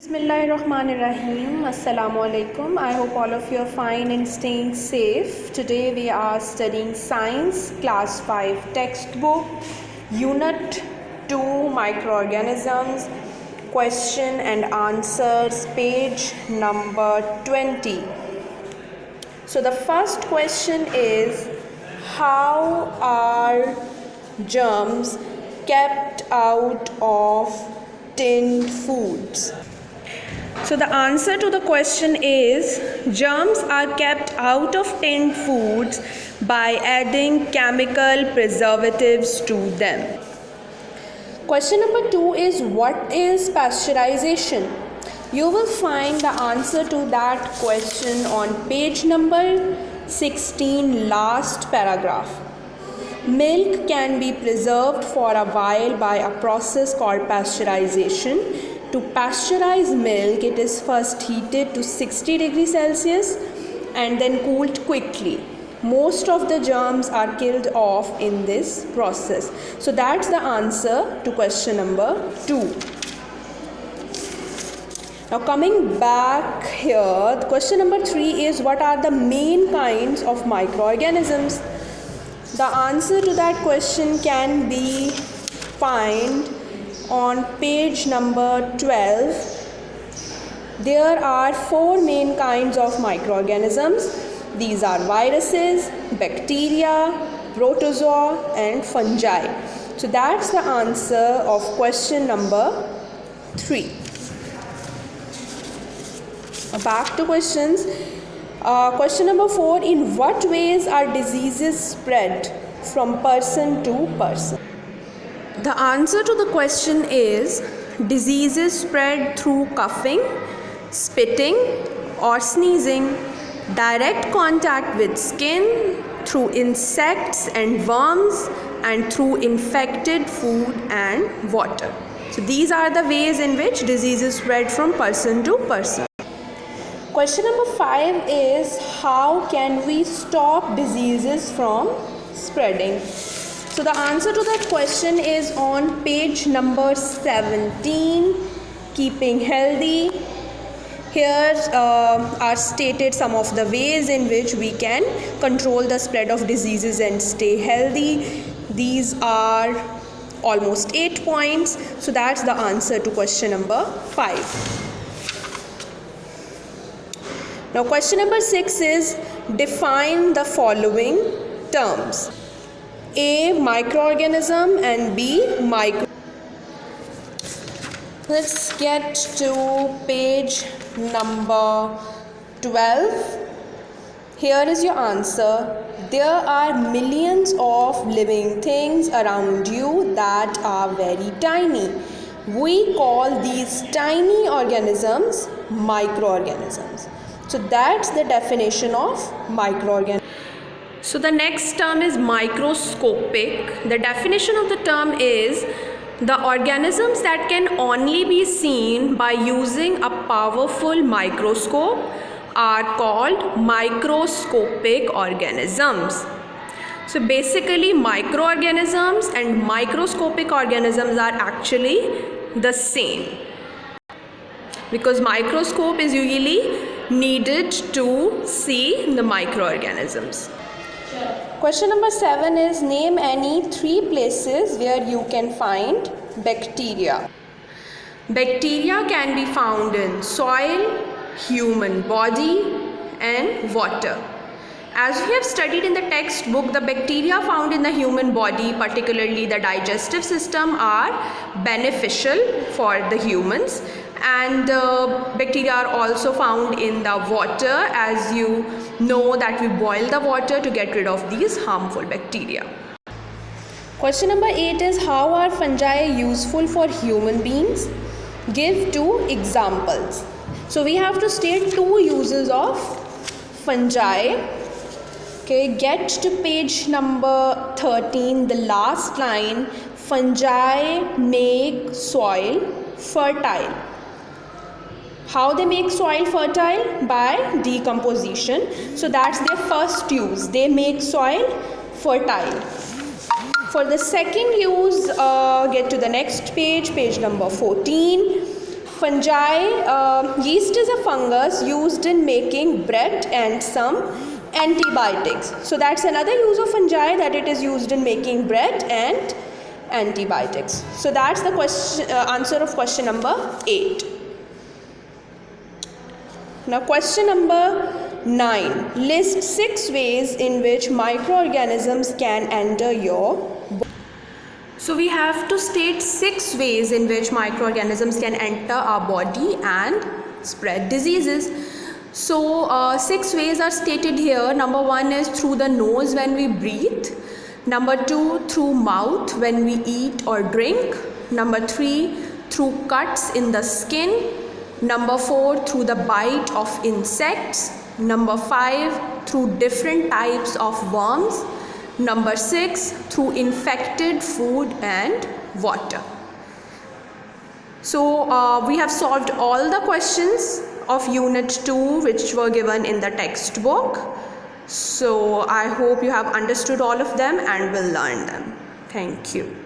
Bismillahirrahmanirrahim. Assalamu alaikum. I hope all of you are fine and staying safe. Today we are studying Science Class 5 textbook, Unit 2 Microorganisms, question and answers, page number 20. So the first question is, how are germs kept out of tinned foods? So the answer to the question is, germs are kept out of tinned foods by adding chemical preservatives to them. Question number 2 is, what is pasteurization? You will find the answer to that question on page number 16, last paragraph. Milk can be preserved for a while by a process called pasteurization. To pasteurize milk, it is first heated to 60 degrees Celsius and then cooled quickly. Most of the germs are killed off in this process. So that's the answer to question number 2. Now coming back here, question number 3 is, what are the main kinds of microorganisms? The answer to that question can be found on page number 12. There are 4 main kinds of microorganisms. These are viruses, bacteria, protozoa and fungi. So that's the answer of question number 3. Back to questions. Question number 4, in what ways are diseases spread from person to person? The answer to the question is, diseases spread through coughing, spitting or sneezing, direct contact with skin, through insects and worms, and through infected food and water. So these are the ways in which diseases spread from person to person. Question number 5 is, how can we stop diseases from spreading? So the answer to that question is on page number 17, keeping healthy. Here are stated some of the ways in which we can control the spread of diseases and stay healthy. These are almost 8 points. So that's the answer to question number 5. Now question number 6 is, define the following terms. A, microorganism, and B, micro. Let's get to page number 12. Here is your answer. There are millions of living things around you that are very tiny. We call these tiny organisms microorganisms. So that's the definition of microorganism. So the next term is microscopic. The definition of the term is, the organisms that can only be seen by using a powerful microscope are called microscopic organisms. So basically microorganisms and microscopic organisms are actually the same, because microscope is usually needed to see the microorganisms. Question number 7 is, name any 3 places where you can find bacteria. Bacteria can be found in soil, human body and water. As we have studied in the textbook, the bacteria found in the human body, particularly the digestive system, are beneficial for the humans, and bacteria are also found in the water, as you know that we boil the water to get rid of these harmful bacteria. Question number 8 is, how are fungi useful for human beings? Give 2 examples. So we have to state 2 uses of fungi. Okay, get to page number 13, the last line. Fungi make soil fertile. How they make soil fertile? By decomposition. So that's their first use. They make soil fertile. For the second use, get to the next page, page number 14. Fungi, yeast is a fungus used in making bread and some antibiotics. So that's another use of fungi, that it is used in making bread and antibiotics. So that's the answer of question number 8. Now question number 9. List 6 ways in which microorganisms can enter your body. So we have to state 6 ways in which microorganisms can enter our body and spread diseases. So 6 ways are stated here. Number 1 is through the nose when we breathe. Number 2, through mouth when we eat or drink. Number 3, through cuts in the skin. Number 4, through the bite of insects. Number 5, through different types of worms. Number 6, through infected food and water. So we have solved all the questions of Unit 2 which were given in the textbook. So I hope you have understood all of them and will learn them. Thank you.